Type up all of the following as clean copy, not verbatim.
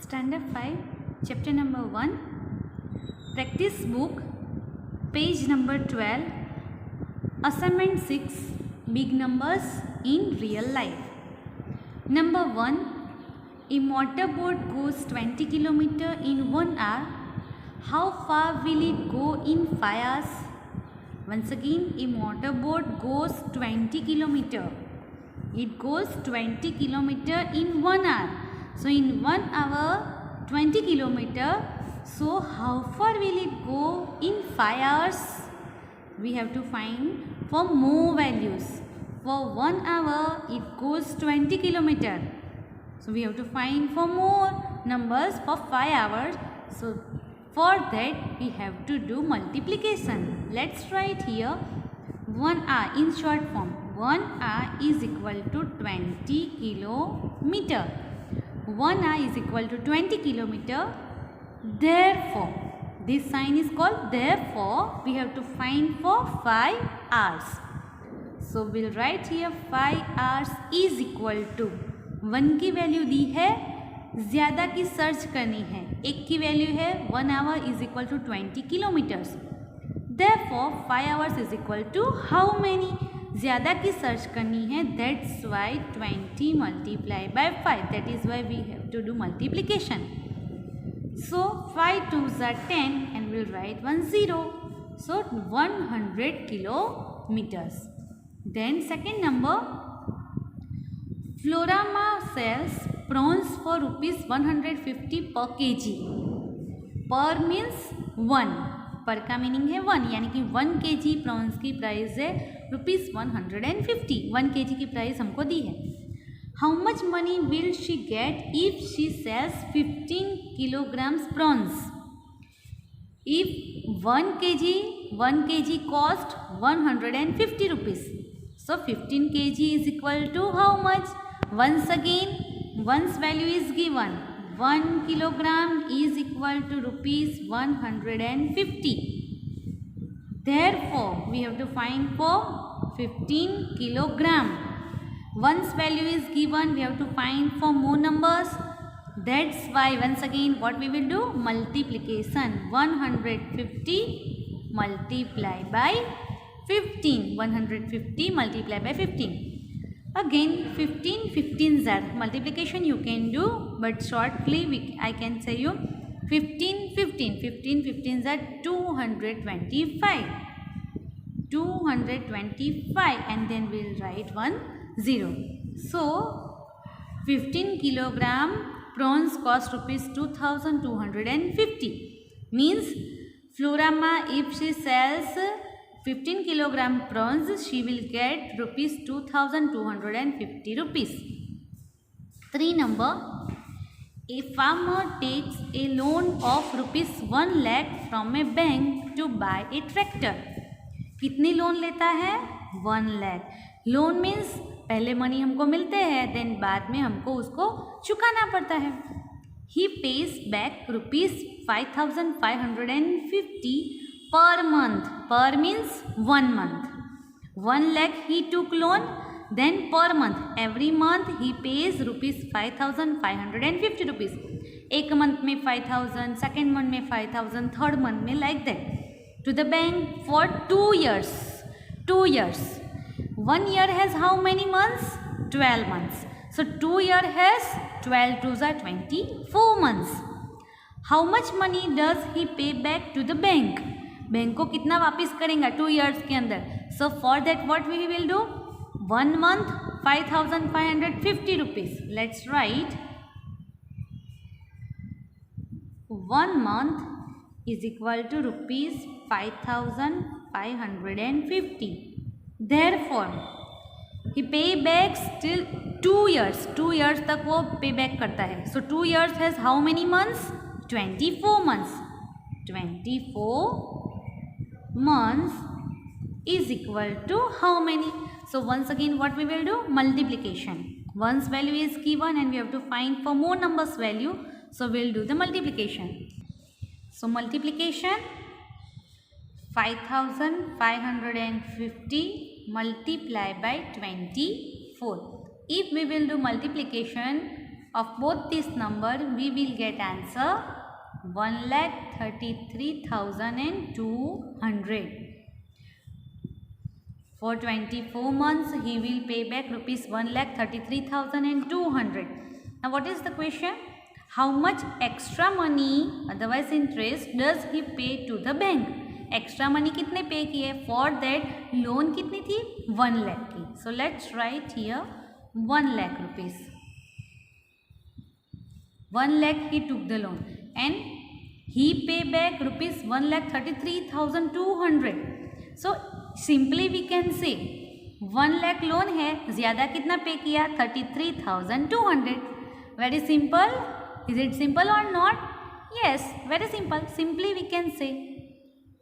Standard 5, Chapter number 1, Practice book, page number 12, Assignment 6, Big numbers in real life. Number 1, a motorboat goes 20 km in 1 hour. How far will it go in 5 hours? Once again, a motorboat goes 20 km. It goes 20 km in 1 hour. So in 1 hour 20 km. So how far will it go in 5 hours? We have to find for more values. For 1 hour it goes 20 km. So we have to find for more numbers for 5 hours. So for that we have to do multiplication. Let's write here 1 hour in short form. 1 hour is equal to 20 kilometer. 1 hour is equal to 20 kilometer. Therefore, this sign is called therefore. We have to find for 5 hours. So we'll write here 5 hours is equal to 1 की value दी है, ज़्यादा की search करनी है. एक की value है 1 hour is equal to 20 kilometers. Therefore 5 hours is equal to how many? ज़्यादा की सर्च करनी है. That's why 20 multiplied by 5. That is why we have to do multiplication. So 5 2s are 10 and we'll write 1 0. So 100 kilometers. Then second number, Florama sells prawns for rupees 150 per kg. Per means 1. पर का meaning है 1, यानी कि 1 kg prawns की price है ₹150. 1 kg की price हमको दी है. How much money will she get if she sales 15 kilograms prawns? If 1 kg cost 150 rupees. So 15 kg is equal to how much? Once again, one's value is given. 1 kilogram is equal to rupees 150. Therefore, we have to find for 15 kilogram. One's value is given. We have to find for more numbers. That's why once again what we will do? Multiplication. 150 multiplied by 15. 150 multiplied by 15. Again 15 15s are multiplication you can do, but shortly I can say you 15 15 15 15s are 225. 225 and then we'll write 1 0. So 15 kilogram prawns cost rupees 2250. Means Florama, if she sells 15 kilogram prawns, she will get rupees 2250 rupees. 3 number, a farmer takes a loan of rupees 1 lakh from a bank to buy a tractor. कितनी loan लेता है? 1 lakh. Loan means पहले money हमको मिलते हैं, then बाद में हमको उसको चुकाना पड़ता है. He pays back rupees 5550 per month. Per means 1 month. 1 lakh he took loan, then per month every month he pays rupees 5550 rupees. एक मंथ में 5000, सेकेंड मंथ में 5000, थर्ड मंथ में like that to the bank for 2 years. 2 years. 1 year has how many months? 12 months. So 2 year has 12 2s are 24 months. How much money does he pay back to the bank? Bank को कितना वापस करेंगे 2 years के अंदर? So for that what we will do? 1 month 5550 rupees. Let's write 1 month is equal to rupees 5550. Therefore he pay back still 2 years. 2 years तक वो पे back करता है. So 2 years has how many months? 24 months. 24 months is equal to how many? So once again what we will do? Multiplication. One's value is given and we have to find for more numbers value. So we'll do the multiplication. So multiplication 5550 multiplied by 24. If we will do multiplication of both this number we will get answer 1,33,200. For 24 months he will pay back rupees 1,33,200. Now what is the question? How much extra money otherwise interest does he pay to the bank? Extra money कितने पे किए? For that loan कितनी थी? 1 लाख की. So let's write here 1 lakh rupees. 1 lakh he took the loan and he pay back rupees 1,33,200. So simply we can say 1 lakh loan है, ज़्यादा कितना पे किया? 33,200. Very simple. Is it simple or not? Yes, very simple. Simply we can say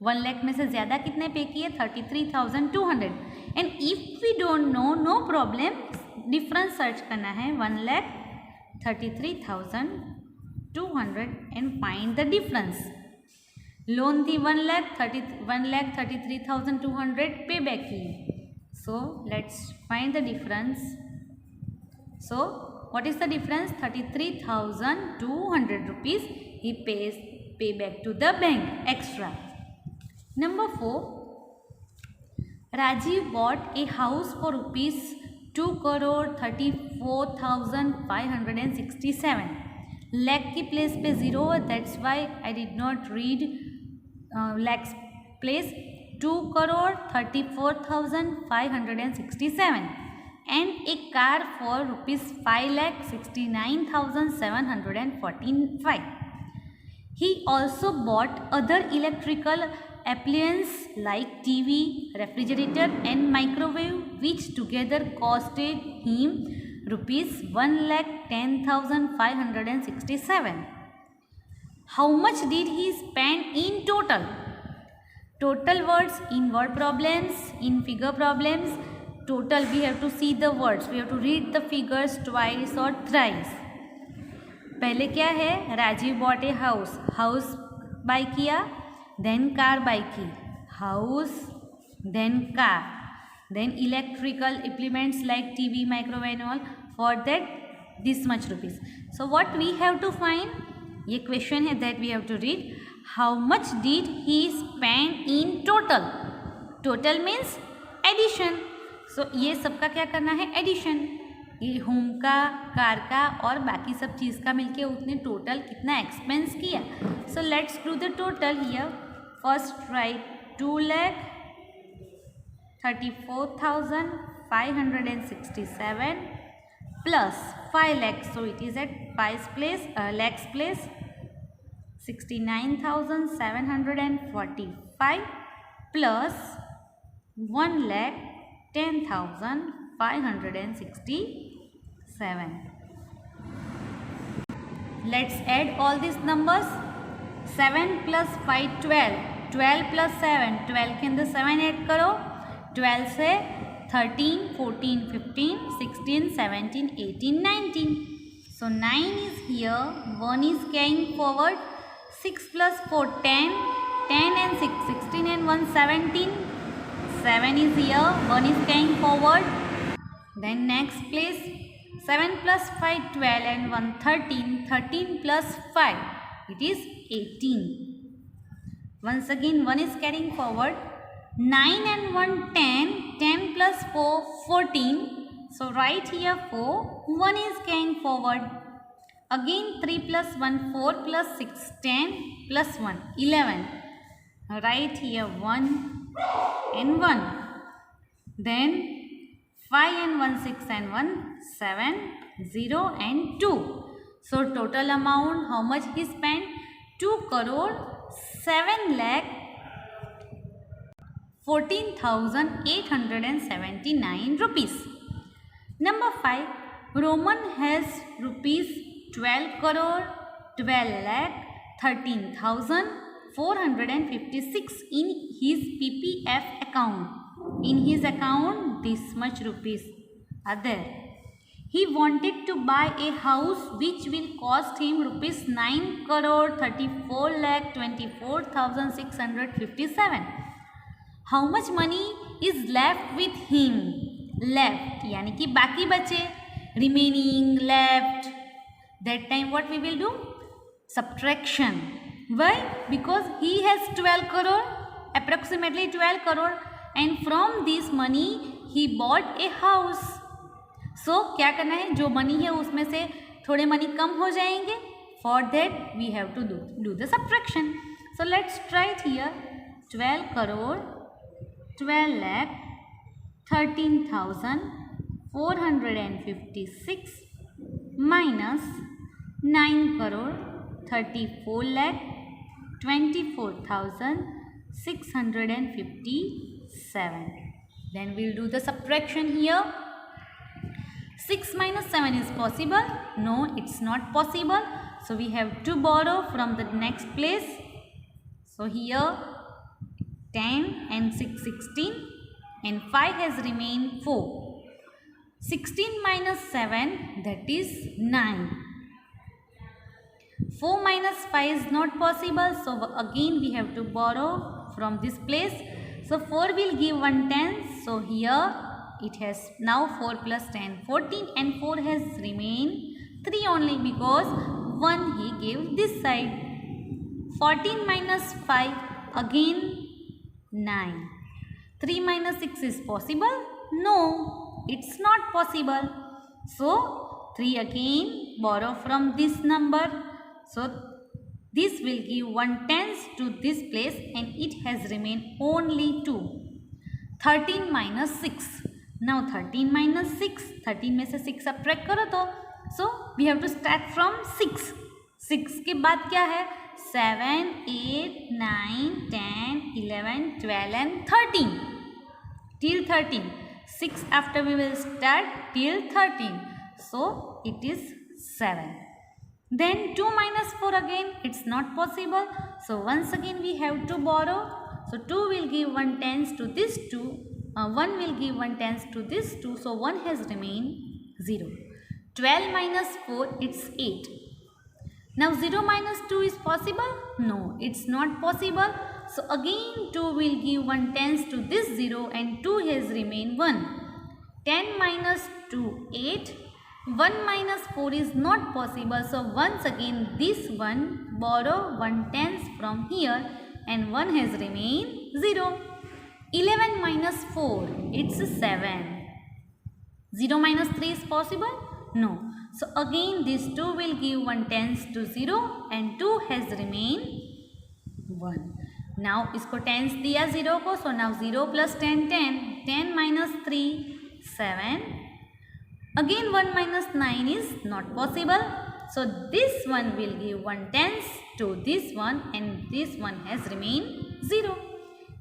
1 lakh में से ज़्यादा कितने पे किए? 33,200. And if we don't know, no problem. Difference search करना है 1,33,200 and find the difference. Loan थी 1,33,200 पे बैक की. So let's find the difference. So what is the difference? 33,200 rupees he pay back to the bank extra. Number 4, Rajiv bought a house for rupees 2,34,567. lakh की place पे 0 है, that's why I did not read lakhs place. 2,34,567 and a car for rupees 5,69,745. He also bought other electrical appliances like TV, refrigerator and microwave, which together costed him rupees 1,10,567. How much did he spend in total? Total words in word problems, in figure problems. Total we have to see the words. We have to read the figures twice or thrice. पहले क्या है? Rajiv bought a house. House buy किया, then car buy की. House then car, then electrical implements like TV, microwave and all. For that this much rupees. So what we have to find? ये question है that we have to read. How much did he spend in total? Total means addition. So ये सबका क्या करना है? Addition. ये home का, car का और बाकी सब चीज़ का मिलके उसने टोटल कितना एक्सपेंस किया. So let's do the total here. First right 2,34,567 plus 5 lakhs. So it is at 5 place, lakhs place. 69,745 plus 1,10,567. Let's add all these numbers. 7 plus 5 12. 12 plus 7. 12 के अंदर 7 ऐड करो. 12 से 13, 14, 15, 16, 17, 18, 19. So 9 is here. 1 is carrying forward. 6 plus 4 10. 10 and 6 16 and 1 17. 7 is here. 1 is carrying forward. Then next place 7 plus 5 12 and 1 13. 13 plus 5 it is 18. Once again 1 is carrying forward. 9 and 1 10. 10 plus 4 14. So right here 4. 1 is carrying forward. Again 3 plus 1 4 plus 6 10 plus 1 11. Right here 1 and 1. Then 5 and 1 6 and 1 7 0 and 2. So total amount how much he spent? 2 crore 7 lakh 14,879 rupees. Number 5, Roman has rupees 12 crore 12 lakh 13,456 in his PPF account. In his account this much rupees are there. He wanted to buy a house which will cost him rupees 9 crore 34 lakh 24,657. How much money is left with him? Left यानी कि बाकी बचे. Remaining, left. That time what we will do? Subtraction. Why? Because he has 12 crore, approximately 12 crore, and from this money he bought a house. So क्या करना है, जो money है उसमें से थोड़े मनी कम हो जाएंगे. For that we have to do the subtraction. So let's try it here. 12 crore 12 lakh 13,456 minus 9 crore 34 lakh 24,657. Then we'll do the subtraction here. 6 minus 7 is possible? No, it's not possible. So we have to borrow from the next place. So here 10 and 6 16 and 5 has remained 4. 16 minus 7, that is 9. 4 minus 5 is not possible. So again we have to borrow from this place. So 4 will give 1 10. So here it has now 4 plus 10 14 and 4 has remained 3 only because 1 he gave this side. 14 minus 5 again 9. 3 minus 6 is possible? No, it's not possible. So 3 again borrow from this number. So this will give 1 tenth to this place and it has remained only 2. 13 minus 6. Now 13 minus 6. 13 में से 6 subtract करो तो. So we have to start from 6. 6 के बाद क्या है? 7, 8, 9, 10, 11, 12 and 13. Till 13. 6 after we will start till 13. So it is 7. Then 2 minus 4 again, it's not possible. So once again we have to borrow. So 2 will give 1 tenth to this 2. 1 will give 1 tenth to this 2. So 1 has remained 0. 12 minus 4, it's 8. Now 0 minus 2 is possible? No, it's not possible. So again 2 will give 1 tenth to this 0 and 2 has remained 1. 10 minus 2, 8. 1 minus 4 is not possible. So once again this one borrow 1 tenth from here and 1 has remained 0. 11 minus 4, it's 7. 0 minus 3 is possible? No. So again this 2 will give 1 tenth to 0 and 2 has remained 1. Now इसको tens दिया 0 को. So now 0 plus 10, 10. 10 minus 3, 7. Again 1 minus 9 is not possible. So this one will give 1 tenth to this one and this one has remained 0.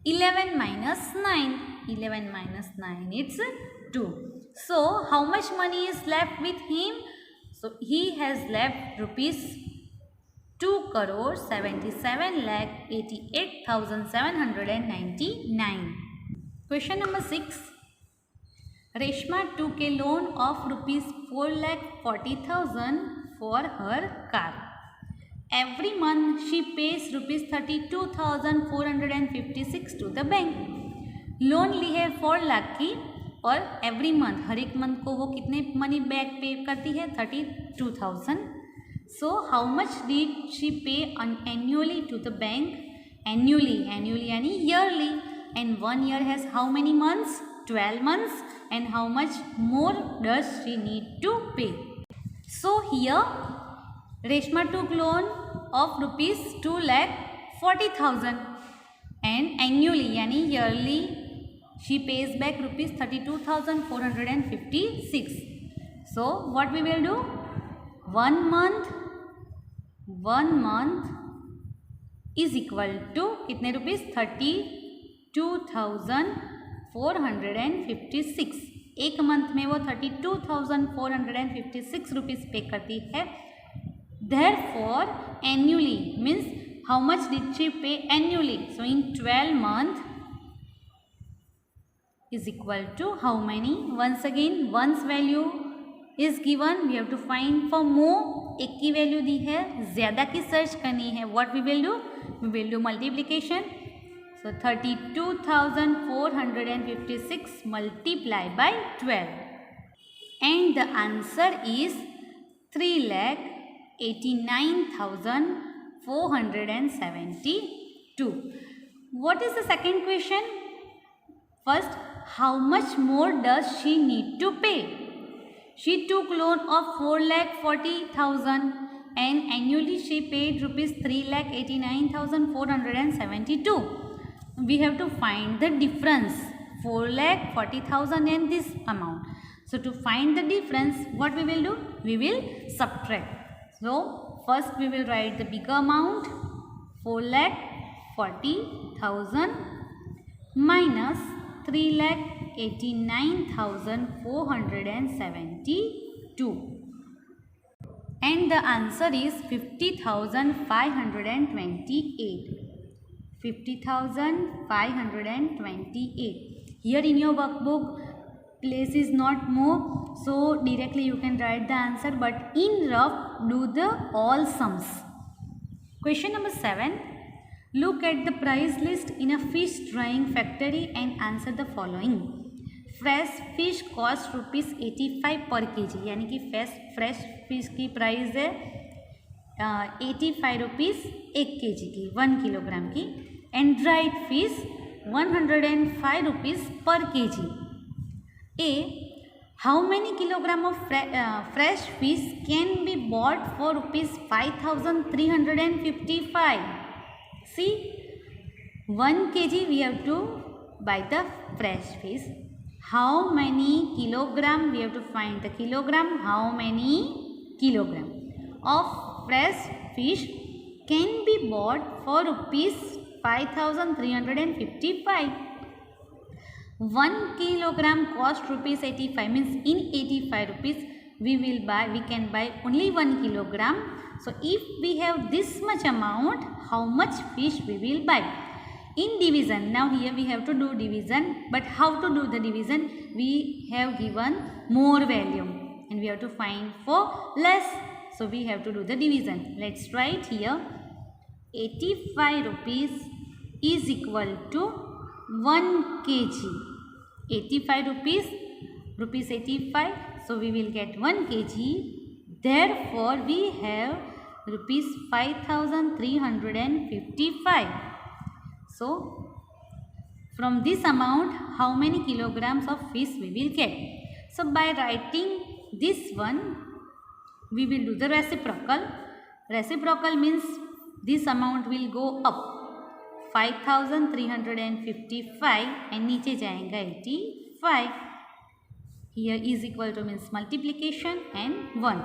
11 minus 9. 11 minus 9, it's 2. So how much money is left with him? So he has left rupees 2 crore 77 lakh 88,799. Question number 6. Reshma took a loan of rupees 4 lakh 40,000 for her car. Every month she pays rupees 32,456 to the bank. Loan ली है 4 लाख की और every month हर एक month को वो कितने money back पे करती है? 32,000. So how much did she pay annually to the bank? Annually यानी yearly. And 1 year has how many months? 12 months. And how much more does she need to pay? So here Reshma took loan of rupees 2,40,000 and annually यानी yearly she pays back rupees 32,456. So what we will do? 1 month is equal to कितने rupees? 32,456. एक month में वो 32,456 rupees पे करती है. Therefore annually means how much did she pay annually? So in 12 months is equal to how many? Once again one's value is given, we have to find for more. एक की value दी है, ज़्यादा की search करनी है. What we will do? We will do multiplication. So 32,456 multiplied by 12 and the answer is 3,40,000. 89,472. What is the second question? First, how much more does she need to pay? She took loan of 4,40,000 and annually she paid rupees 3,89,472. We have to find the difference, 4,40,000 and this amount. So to find the difference, what we will do? We will subtract. So first we will write the bigger amount, 4,40,000 minus 3,89,472. And the answer is 50,528. 50,528. Here in your workbook, place is not more, so directly you can write the answer, but in rough, do the all sums. Question number 7. Look at the price list in a fish drying factory and answer the following. Fresh fish cost ₹85 पर kg, यानी कि fresh fish की price है 85 rupees 1 kg की, 1 kilogram की. And dried fish 105 rupees पर kg. A. How many kilogram of fresh fish can be bought for ₹5,355? See, 1 kg we have to buy the fresh fish. How many kilogram? We have to find the kilogram. How many kilogram of fresh fish can be bought for ₹5,355? 1 kilogram cost ₹85, means in 85 rupees we can buy only 1 kilogram. So if we have this much amount, how much fish we will buy? In division, now here we have to do division, but how to do the division? We have given more value and we have to find for less, so we have to do the division. Let's write here 85 rupees is equal to 1 kg. 85 rupees 85, so we will get 1 kg. Therefore we have rupees 5,355. So from this amount, how many kilograms of fish we will get? So by writing this one, we will do the reciprocal. Reciprocal means this amount will go up 5,355 and नीचे जाएगा 85. Here is equal to means multiplication and 1.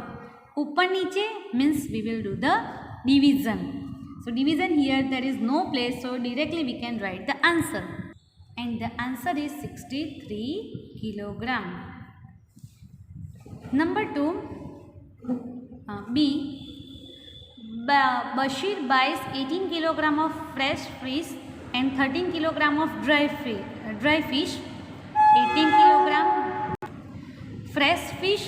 ऊपर नीचे means we will do the division. So division here there is no place, so directly we can write the answer. And the answer is 63 kilogram. Number 2, B. Bashir buys 18 kilogram of fresh fish and 13 kilogram of dry fish. 18 kilogram fresh fish,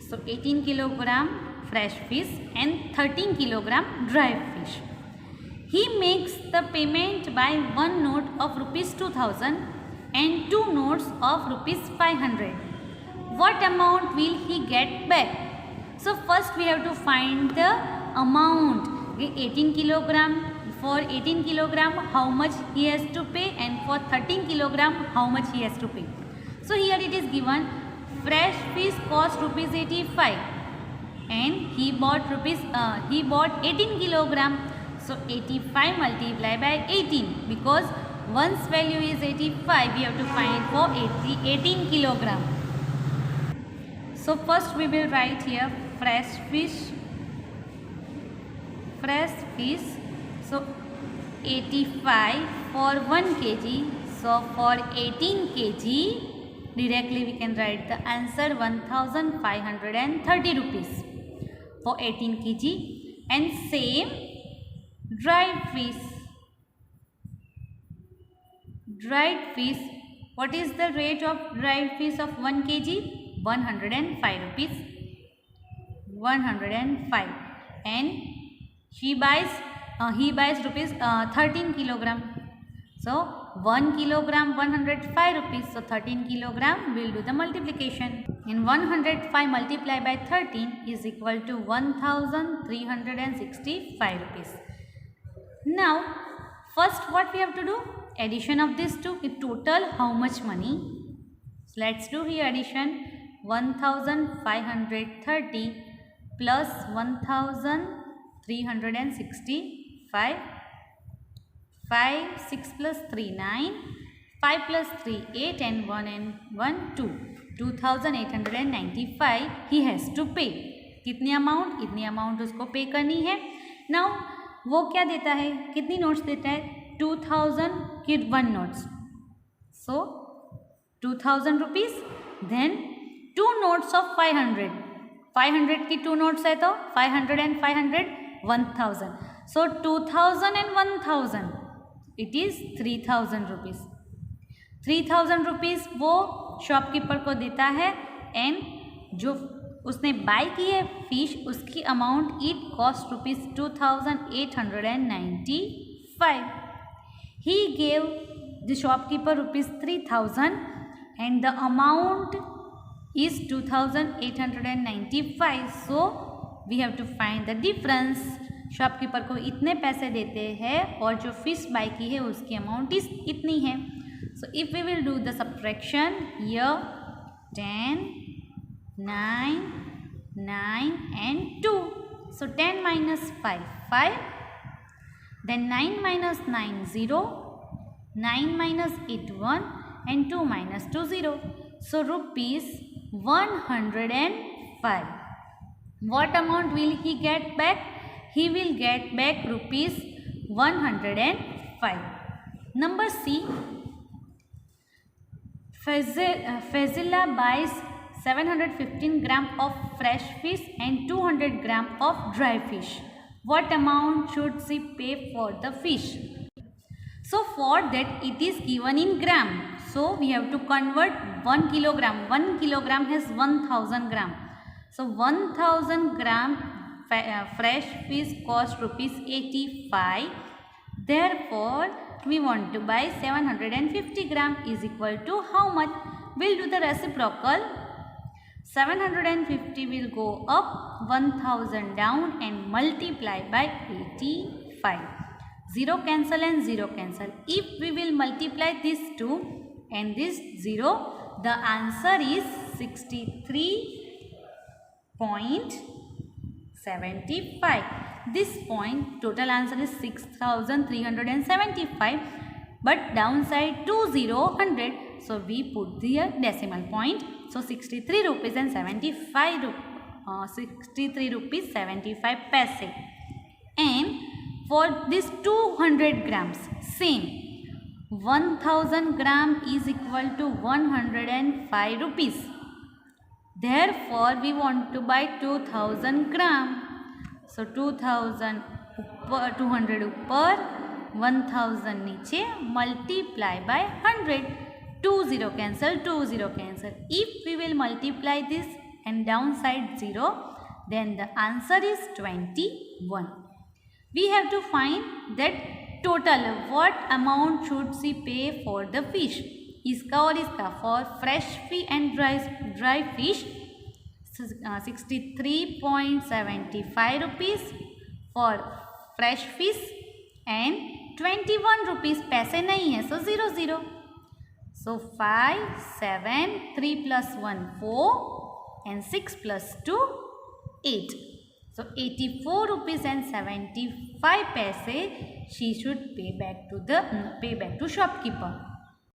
so 18 kilogram fresh fish and 13 kilogram dry fish. He makes the payment by 1 note of ₹2,000 and 2 notes of ₹500. What amount will he get back? So first we have to find the amount. 18 kilogram, for 18 kilogram how much he has to pay, and for 13 kilogram how much he has to pay. So here it is given fresh fish cost ₹85 and he bought 18 kilogram. So 85 multiplied by 18, because one's value is 85, we have to find for 18 kilogram. So first we will write here fresh fish. So 85 for 1 kg. So for 18 kg, directly we can write the answer 1,530 rupees for 18 kg. And same dried fish. What is the rate of dried fish of 1 kg? 105 rupees. 105. And he buys rupees 13 kilogram. So 1 kilogram 105 rupees. So 13 kilogram, we'll do the multiplication. and 105 multiplied by 13 is equal to 1365 rupees. Now first what we have to do? Addition of these two. It total how much money? So let's do here addition. 1530 plus 1365. 5 6 plus 3 9, 5 plus 3 8 and 1 2. 2895 he has to pay. कितनी amount? इतनी amount उसको पे करनी है. Now वो क्या देता है? कितनी नोट्स देता है? 2000 की 1 notes. So 2000 rupees. Then 2 notes of 500. 500 की 2 नोट्स है तो 500 and 500 1000. So 2000 and 1000 it is 3000 rupees. 3000 rupees वो शॉपकीपर को देता है. एंड जो उसने बाय की है फिश उसकी amount it cost rupees 2895. He gave the shopkeeper rupees 3000 and the amount is 2895. So we have to find the difference. Shopkeeper को इतने पैसे देते हैं और जो फिश बाय की है उसकी अमाउंट इस इतनी है. So if we will do the subtraction here 10 9 9 and 2. So 10 minus 5 5. Then 9 minus 9 0. 9 minus 8 1 and 2 minus 2 0. So rupees 105. What amount will he get back? He will get back rupees 105. Number C. Fazila buys 715 gram of fresh fish and 200 gram of dry fish. What amount should she pay for the fish? So for that it is given in gram. So we have to convert 1 kilogram. 1 kilogram has 1000 gram. So 1000 gram fresh fish cost rupees 85. Therefore we want to buy 750 gram is equal to how much? We'll do the reciprocal. 750 will go up, 1000 down and multiply by 85. 0 cancel and 0 cancel. If we will multiply these two and this 0, the answer is 63.75. This point total answer is 6375, but downside 20 so we put the decimal point. So 63 rupees and 75 63 rupees 75 paise. And for this 200 grams same 1000 gram is equal to 105 rupees. Therefore we want to buy 2000 gram. So 2000 ऊपर 200 ऊपर 1000 नीचे multiply by 100. 20 cancel, 20 cancel. If we will multiply this and downside 0, then the answer is 21. We have to find that total what amount should she pay for the fish. इसका और इसका for fresh fish and dry fish 63.75 rupees for fresh fish and 21 rupees. पैसे नहीं है so 0. So 5 7 3 plus 1 4 and 6 plus 2 8. So 84 rupees and 75 paise she should pay back to shopkeeper.